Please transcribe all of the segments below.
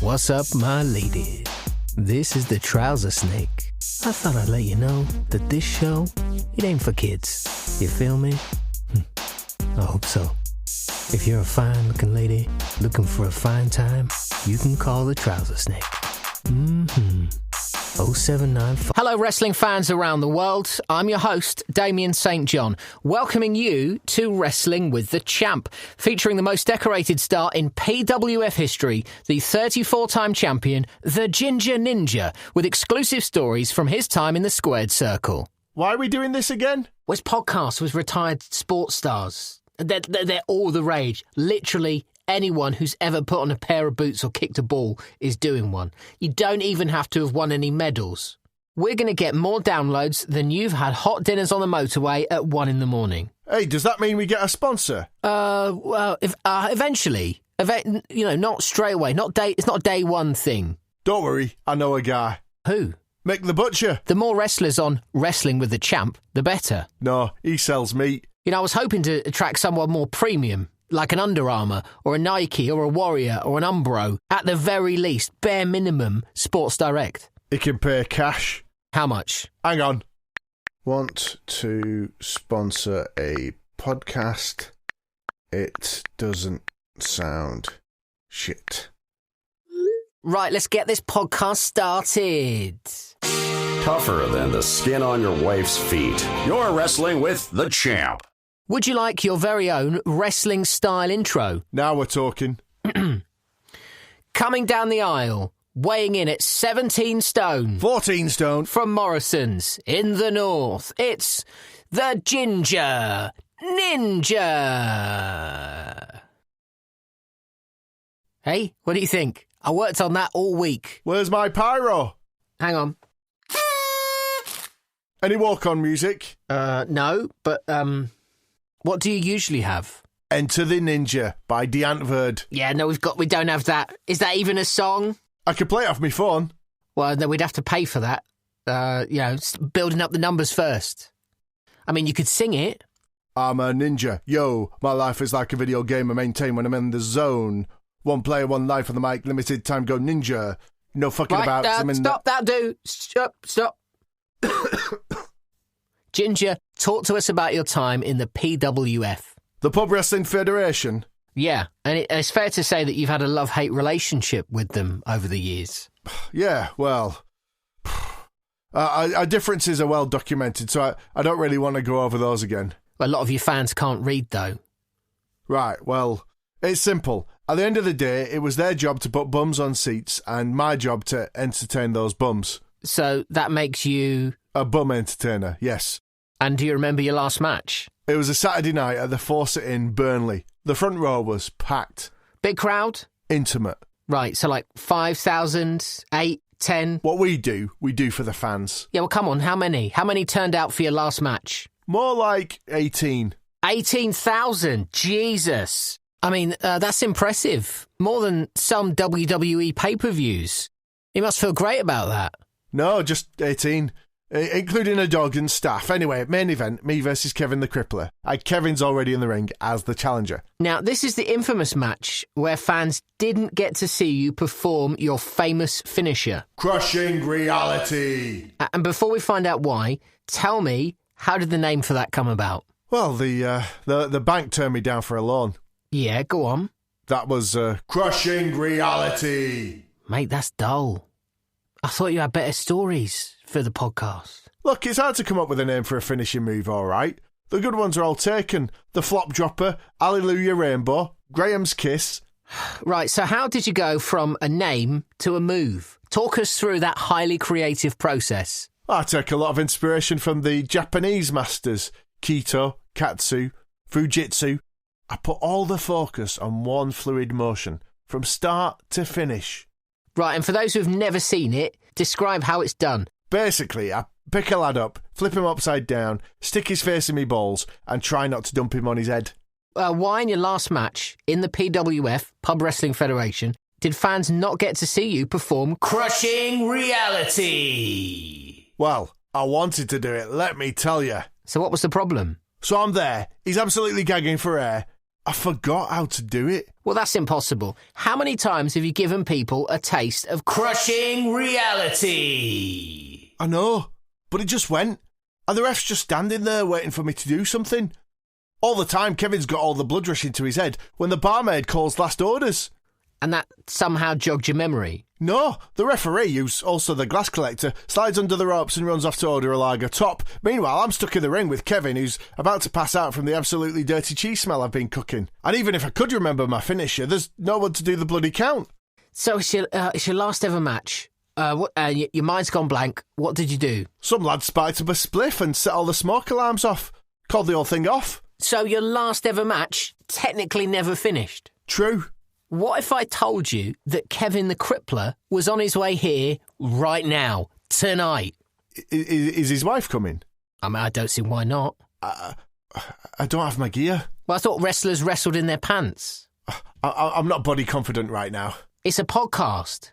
What's up, my lady? This is the Trouser Snake. I thought I'd let you know that this show, it ain't for kids. You feel me? I hope so. If you're a fine-looking lady looking for a fine time, you can call the Trouser Snake. 0795. Hello, wrestling fans around the world. I'm your host, Damien St. John, welcoming you to Wrestling with the Champ, featuring the most decorated star in PWF history, the 34-time champion, the Ginger Ninja, with exclusive stories from his time in the squared circle. Why are we doing this again? Well, it's podcasts with retired sports stars. They're all the rage. Literally anyone who's ever put on a pair of boots or kicked a ball is doing one. You don't even have to have won any medals. We're going to get more downloads than you've had hot dinners on the motorway at 1 a.m. Hey, does that mean we get a sponsor? Eventually. Not straight away. It's not a day one thing. Don't worry, I know a guy. Who? Mick the Butcher. The more wrestlers on Wrestling with the Champ, the better. No, he sells meat. I was hoping to attract someone more premium, like an Under Armour, or a Nike, or a Warrior, or an Umbro. At the very least, bare minimum, Sports Direct. He can pay cash. How much? Hang on. Want to sponsor a podcast? It doesn't sound shit. Right, let's get this podcast started. Tougher than the skin on your wife's feet. You're wrestling with the champ. Would you like your very own wrestling-style intro? Now we're talking. Coming down the aisle, weighing in at 17 stone. 14 stone. From Morrison's, in the north, it's the Ginger Ninja. Hey, what do you think? I worked on that all week. Where's my pyro? Hang on. Any walk-on music? No, but, what do you usually have? Enter the Ninja by the Ant. Yeah, no, we don't have that. Is that even a song? I could play it off my phone. Well, no, we'd have to pay for that. Building up the numbers first. I mean, you could sing it. I'm a ninja. Yo, my life is like a video game I maintain when I'm in the zone. One player, one life on the mic, limited time, go ninja. No fucking about. Stop that, dude. Stop. Ginger, talk to us about your time in the PWF. The Pub Wrestling Federation? Yeah, and it's fair to say that you've had a love-hate relationship with them over the years. Yeah, well, our differences are well documented, so I don't really want to go over those again. A lot of your fans can't read, though. Right, well, it's simple. At the end of the day, it was their job to put bums on seats and my job to entertain those bums. So that makes you... a bum entertainer, yes. And do you remember your last match? It was a Saturday night at the Fawcett in Burnley. The front row was packed. Big crowd? Intimate. Right, so like 5,000, 8, 10? What we do for the fans. Yeah, well, come on, how many? How many turned out for your last match? More like 18. 18,000? Jesus. I mean, that's impressive. More than some WWE pay-per-views. You must feel great about that. No, just 18. Including a dog and staff. Anyway, main event, me versus Kevin the Crippler. Kevin's already in the ring as the challenger. Now, this is the infamous match where fans didn't get to see you perform your famous finisher. Crushing Reality. And before we find out why, tell me, how did the name for that come about? Well, the bank turned me down for a loan. Yeah, go on. That was Crushing Reality. Mate, that's dull. I thought you had better stories for the podcast. Look, it's hard to come up with a name for a finishing move, all right? The good ones are all taken. The Flop Dropper, Hallelujah Rainbow, Graham's Kiss. Right, so how did you go from a name to a move? Talk us through that highly creative process. I take a lot of inspiration from the Japanese masters, Kito, Katsu, Fujitsu. I put all the focus on one fluid motion, from start to finish. Right, and for those who've never seen it, describe how it's done. Basically, I pick a lad up, flip him upside down, stick his face in me balls, and try not to dump him on his head. Why in your last match, in the PWF, Pub Wrestling Federation, did fans not get to see you perform Crushing Reality? Well, I wanted to do it, let me tell you. So what was the problem? So I'm there, he's absolutely gagging for air. I forgot how to do it. Well, that's impossible. How many times have you given people a taste of crushing reality? I know, but it just went. And the ref's just standing there waiting for me to do something. All the time, Kevin's got all the blood rushing to his head when the barmaid calls last orders. And that somehow jogged your memory? No, the referee, who's also the glass collector, slides under the ropes and runs off to order a lager top. Meanwhile, I'm stuck in the ring with Kevin, who's about to pass out from the absolutely dirty cheese smell I've been cooking. And even if I could remember my finisher, there's no one to do the bloody count. So it's your last ever match. Your mind's gone blank. What did you do? Some lad spiked up a spliff and set all the smoke alarms off. Called the whole thing off. So your last ever match technically never finished? True. What if I told you that Kevin the Crippler was on his way here right now, tonight? Is his wife coming? I mean, I don't see why not. I don't have my gear. Well, I thought wrestlers wrestled in their pants. I'm not body confident right now. It's a podcast.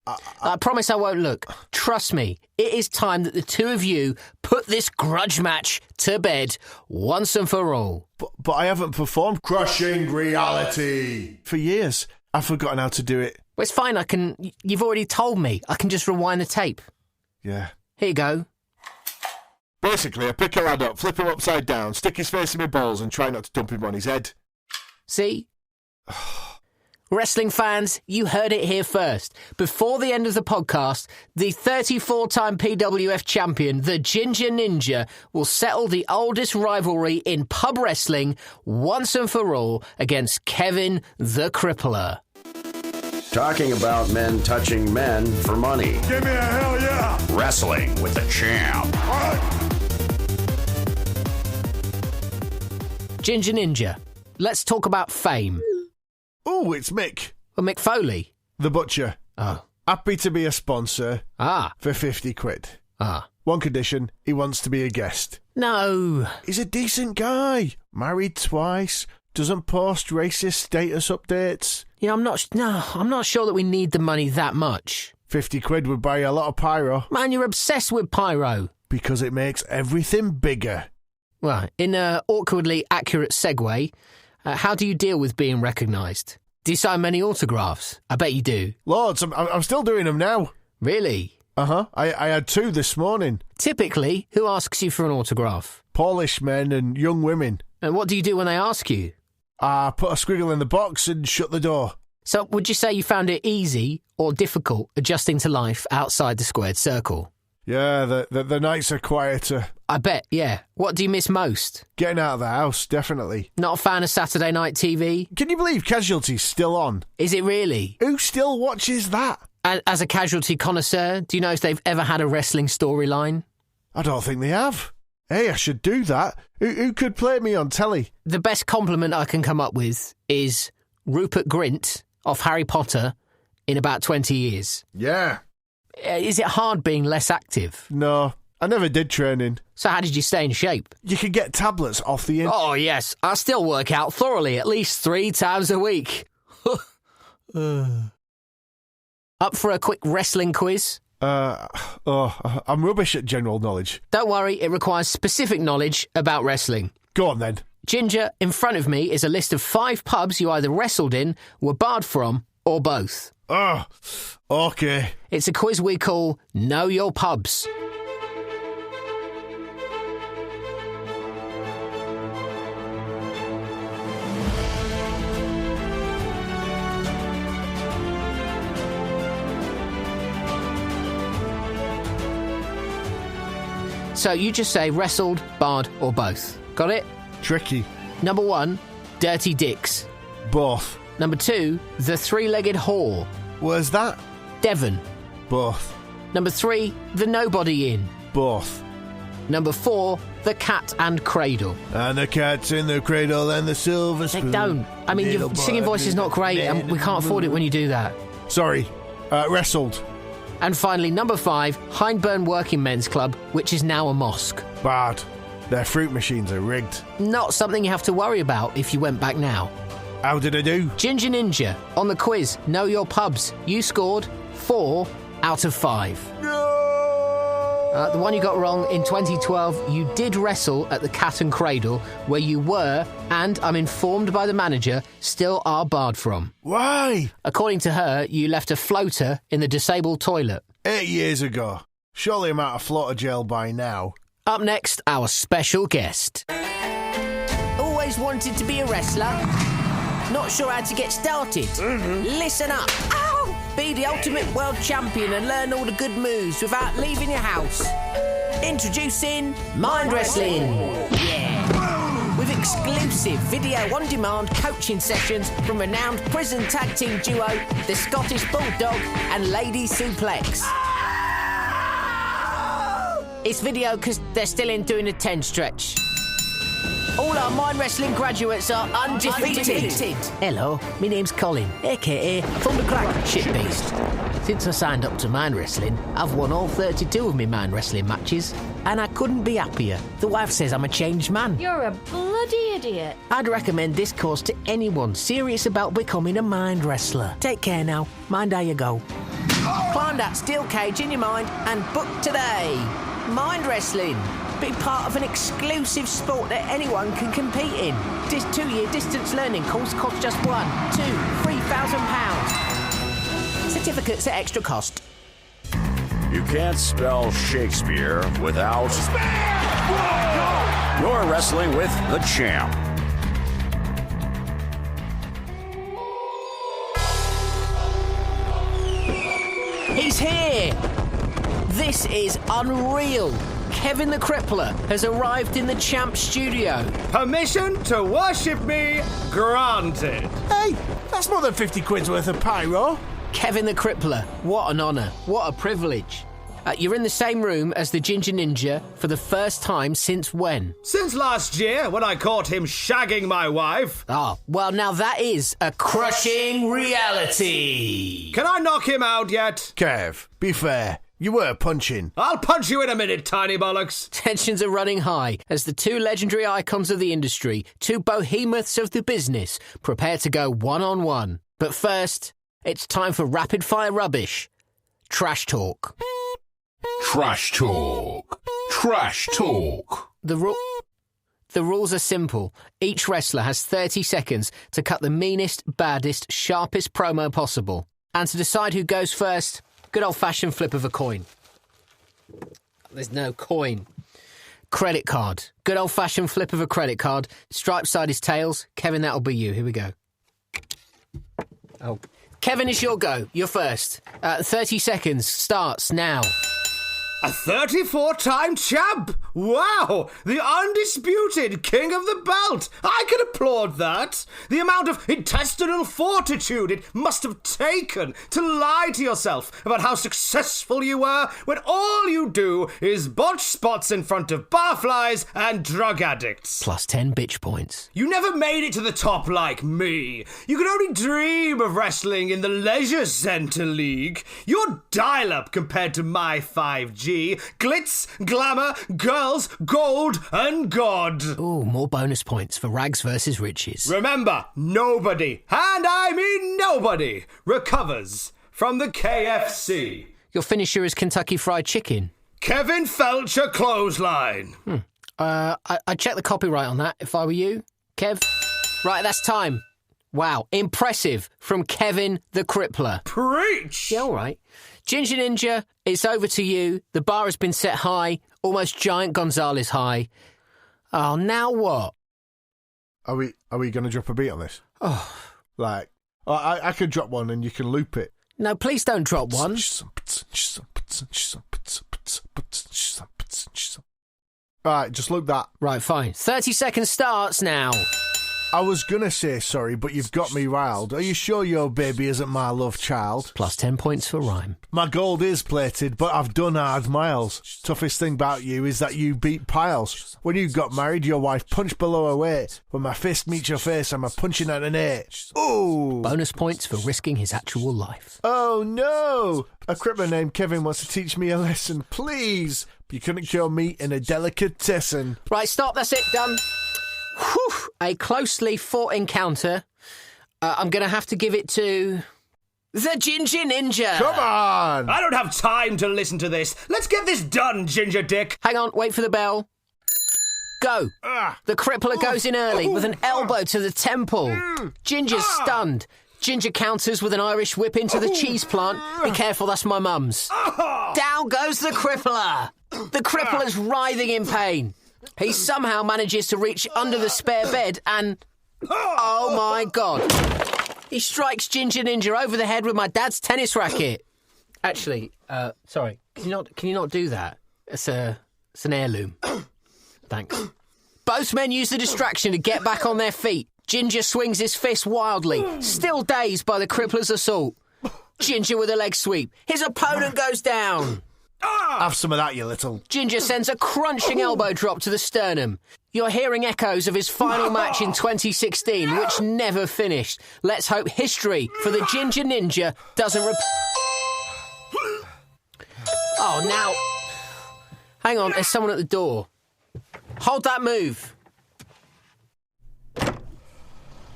I promise I won't look. Trust me, it is time that the two of you put this grudge match to bed once and for all. But I haven't performed Crushing Reality for years. I've forgotten how to do it. Well, it's fine. You've already told me. I can just rewind the tape. Yeah. Here you go. Basically, I pick a lad up, flip him upside down, stick his face in my balls and try not to dump him on his head. See? Wrestling fans, you heard it here first. Before the end of the podcast, the 34-time PWF champion, the Ginger Ninja, will settle the oldest rivalry in pub wrestling once and for all against Kevin the Crippler. Talking about men touching men for money. Give me a hell yeah! Wrestling with the champ. Ginger Ninja, let's talk about fame. Oh, it's Mick. Well, Mick Foley. The Butcher. Oh. Happy to be a sponsor. For 50 quid. One condition, he wants to be a guest. No. He's a decent guy. Married twice. Doesn't post racist status updates. You know, I'm not sure that we need the money that much. 50 quid would buy you a lot of pyro. Man, you're obsessed with pyro. Because it makes everything bigger. Well, in an awkwardly accurate segue, how do you deal with being recognised? Do you sign many autographs? I bet you do. Loads. I'm still doing them now. Really? Uh-huh. I had 2 this morning. Typically, who asks you for an autograph? Polish men and young women. And what do you do when they ask you? I put a squiggle in the box and shut the door. So would you say you found it easy or difficult adjusting to life outside the squared circle? Yeah, the nights are quieter. I bet, yeah. What do you miss most? Getting out of the house, definitely. Not a fan of Saturday night TV? Can you believe Casualty's still on? Is it really? Who still watches that? And as a Casualty connoisseur, do you know if they've ever had a wrestling storyline? I don't think they have. Hey, I should do that. Who could play me on telly? The best compliment I can come up with is Rupert Grint off Harry Potter in about 20 years. Yeah. Is it hard being less active? No, I never did training. So how did you stay in shape? You can get tablets off the Oh, yes. I still work out thoroughly at least 3 times a week. Up for a quick wrestling quiz? I'm rubbish at general knowledge. Don't worry, it requires specific knowledge about wrestling. Go on then. Ginger, in front of me is a list of 5 pubs you either wrestled in, were barred from, or both. Oh, okay. It's a quiz we call Know Your Pubs. So you just say wrestled, barred, or both. Got it? Tricky. Number 1, Dirty Dicks. Both. Number 2, The Three-Legged Whore. Where's that? Devon. Both. Number 3, The Nobody Inn. Both. Number 4, The Cat and Cradle. And the cat's in the cradle and the silver spoon. Don't. I mean, your singing voice is not great and we can't afford it when you do that. Sorry. Wrestled. And finally, number 5, Hindburn Working Men's Club, which is now a mosque. Bad. Their fruit machines are rigged. Not something you have to worry about if you went back now. How did I do? Ginger Ninja, on the quiz, Know Your Pubs. You scored 4 out of 5. No! The one you got wrong, in 2012, you did wrestle at the Cat and Cradle, where you were, and I'm informed by the manager, still are barred from. Why? According to her, you left a floater in the disabled toilet. 8 years ago. Surely I'm out of floater jail by now. Up next, our special guest. Always wanted to be a wrestler? Not sure how to get started? Listen up. Ow! Be the ultimate world champion and learn all the good moves without leaving your house. Introducing Mind Wrestling. Yeah. With exclusive video-on-demand coaching sessions from renowned prison tag team duo, the Scottish Bulldog and Lady Suplex. It's video because they're still in doing a 10 stretch. All our Mind Wrestling graduates are undefeated. Hello, my name's Colin, a.k.a. Thundercrack Shit Beast. Since I signed up to Mind Wrestling, I've won all 32 of my Mind Wrestling matches, and I couldn't be happier. The wife says I'm a changed man. You're a bloody idiot. I'd recommend this course to anyone serious about becoming a Mind Wrestler. Take care now. Mind how you go. Climb that steel cage in your mind and book today. Mind Wrestling. Be part of an exclusive sport that anyone can compete in. This 2-year distance learning course costs just £1,000, £2,000, £3,000. Certificates at extra cost. You can't spell Shakespeare without... You're wrestling with the champ. He's here! This is unreal. Kevin the Crippler has arrived in the Champ studio. Permission to worship me granted. Hey, that's more than 50 quid's worth of pyro. Kevin the Crippler, what an honour, what a privilege. You're in the same room as the Ginger Ninja for the first time since when? Since last year, when I caught him shagging my wife. Ah, well now that is a crushing reality. Can I knock him out yet? Kev, be fair. You were punching. I'll punch you in a minute, tiny bollocks. Tensions are running high as the two legendary icons of the industry, two behemoths of the business, prepare to go one-on-one. But first, it's time for rapid-fire rubbish. Trash talk. Trash talk. Trash talk. The rules are simple. Each wrestler has 30 seconds to cut the meanest, baddest, sharpest promo possible. And to decide who goes first, good old-fashioned flip of a coin. There's no coin. Credit card. Good old-fashioned flip of a credit card. Striped side is tails. Kevin, that'll be you. Here we go. Oh. Kevin, it's your go. You're first. 30 seconds. Starts now. A 34-time champ! Wow! The undisputed king of the belt! I can applaud that! The amount of intestinal fortitude it must have taken to lie to yourself about how successful you were when all you do is botch spots in front of barflies and drug addicts. Plus 10 bitch points. You never made it to the top like me. You could only dream of wrestling in the Leisure Centre League. You're dial-up compared to my 5G. Glitz, glamour, girls, gold, and God. Ooh, more bonus points for Rags versus Riches. Remember, nobody, and I mean nobody, recovers from the KFC. Your finisher is Kentucky Fried Chicken. Kevin Felcher clothesline. I'd check the copyright on that if I were you, Kev. Right, that's time. Wow, impressive from Kevin the Crippler. Preach! Yeah, all right. Ginger Ninja, it's over to you. The bar has been set high, almost Giant Gonzalez high. Oh, now what? Are we going to drop a beat on this? I could drop one and you can loop it. No, please don't drop one. Right, just loop that. Right, fine. 30 seconds starts now. I was going to say sorry, but you've got me riled. Are you sure your baby isn't my love child? Plus 10 points for rhyme. My gold is plated, but I've done hard miles. Toughest thing about you is that you beat piles. When you got married, your wife punched below her weight. When my fist meets your face, I'm a punching at an 8. Ooh! Bonus points for risking his actual life. Oh no! A crippler named Kevin wants to teach me a lesson, please. You couldn't cure meat in a delicatessen. Right, stop, that's it, done. Whew, a closely fought encounter. I'm going to have to give it to The Ginger Ninja. Come on! I don't have time to listen to this. Let's get this done, Ginger Dick. Hang on, wait for the bell. Go. The crippler goes in early with an elbow to the temple. Ginger's stunned. Ginger counters with an Irish whip into the cheese plant. Be careful, that's my mum's. Down goes the crippler. The crippler's writhing in pain. He somehow manages to reach under the spare bed and... Oh, my God. He strikes Ginger Ninja over the head with my dad's tennis racket. Actually, sorry, can you not do that? It's an heirloom. Thanks. Both men use the distraction to get back on their feet. Ginger swings his fist wildly, still dazed by the crippler's assault. Ginger with a leg sweep. His opponent goes down. Have some of that, you little... Ginger sends a crunching elbow drop to the sternum. You're hearing echoes of his final match in 2016, which never finished. Let's hope history for the Ginger Ninja doesn't Oh, now... Hang on, there's someone at the door. Hold that move.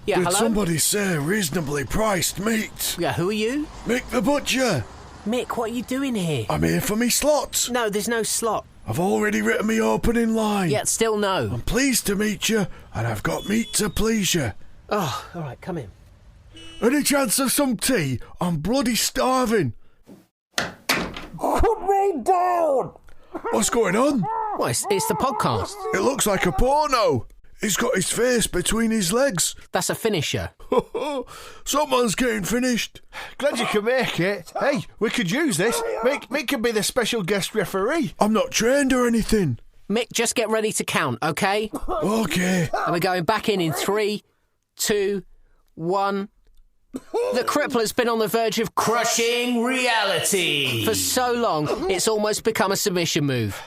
Yeah, Did hello? somebody say reasonably priced meat? Yeah, who are you? Mick the Butcher. Mick, what are you doing here? I'm here for me slots. No, there's no slot. I've already written me opening line. Yet still no. I'm pleased to meet you, and I've got meat to please you. Oh, all right, come in. Any chance of some tea? I'm bloody starving. Put me down. What's going on? Well, it's the podcast. It looks like a porno. He's got his face between his legs. That's a finisher. Someone's getting finished. Glad you can make it. Hey, we could use this. Mick could be the special guest referee. I'm not trained or anything. Mick, just get ready to count, okay? Okay. And we're going back in 3, 2, 1... The crippler's been on the verge of crushing reality. For so long, it's almost become a submission move.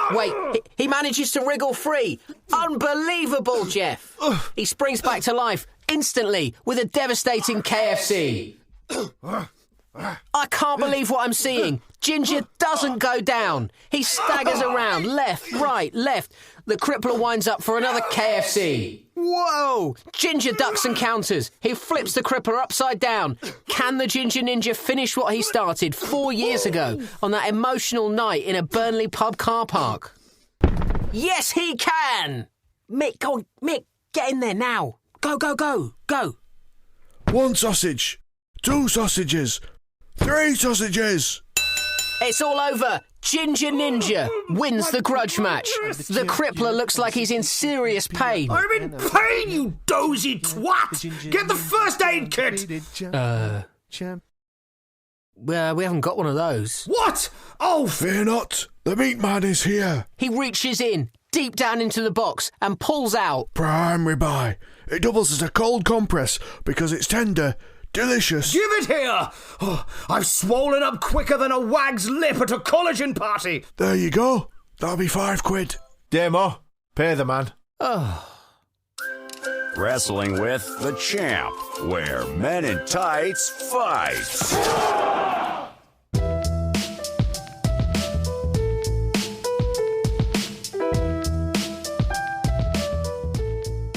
Wait, he manages to wriggle free. Unbelievable, Jeff. He springs back to life instantly with a devastating KFC. I can't believe what I'm seeing. Ginger doesn't go down. He staggers around, left, right, left. The crippler winds up for another KFC. Whoa! Ginger ducks and counters. He flips the crippler upside down. Can the Ginger Ninja finish what he started 4 years ago on that emotional night in a Burnley pub car park? Yes, he can! Mick, go on, Mick, get in there now. Go, go, go, go. 1 sausage. 2 sausages. 3 sausages. It's all over. Ginger Ninja wins the grudge match. The crippler looks like he's in serious pain. I'm in pain, you dozy twat. Get the first aid kit. Champ. Well, we haven't got one of those. What? Oh, Fear not. The meat man is here. He reaches in, deep down into the box, and pulls out. Prime ribeye. It doubles as a cold compress because it's tender. Delicious. give it here. Oh, I've swollen up quicker than a wag's lip at a collagen party. There you go. That'll be £5. Demo, pay the man. Wrestling with the Champ, where men in tights fight.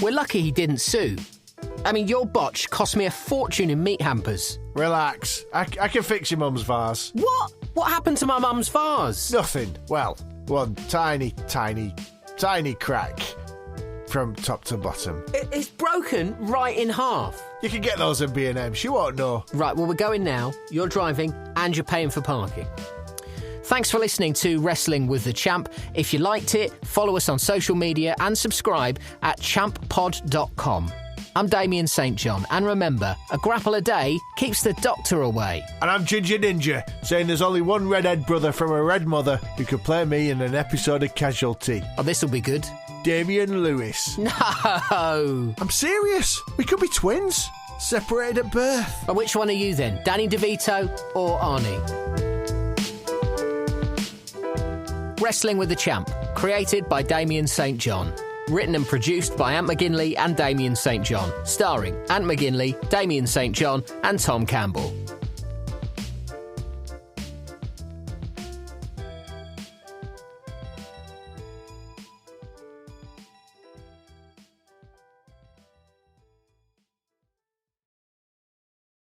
We're lucky he didn't sue. I mean, your botch cost me a fortune in meat hampers. Relax. I can fix your mum's vase. What? What happened to my mum's vase? Nothing. Well, one tiny crack from top to bottom. It's broken right in half. You can get those in B&M. She won't know. Right, well, we're going now. You're driving and you're paying for parking. Thanks for listening to Wrestling with the Champ. If you liked it, follow us on social media and subscribe at champpod.com. I'm Damien St. John, and remember, a grapple a day keeps the doctor away. And I'm Ginger Ninja, saying there's only one redhead brother from a red mother who could play me in an episode of Casualty. Oh, this'll be good. Damien Lewis. No! I'm serious. We could be twins. Separated at birth. But which one are you then? Danny DeVito or Arnie? Wrestling with the Champ, created by Damien St. John. Written and produced by Ant McGinley and Damien St. John. Starring Ant McGinley, Damien St. John and Tom Campbell.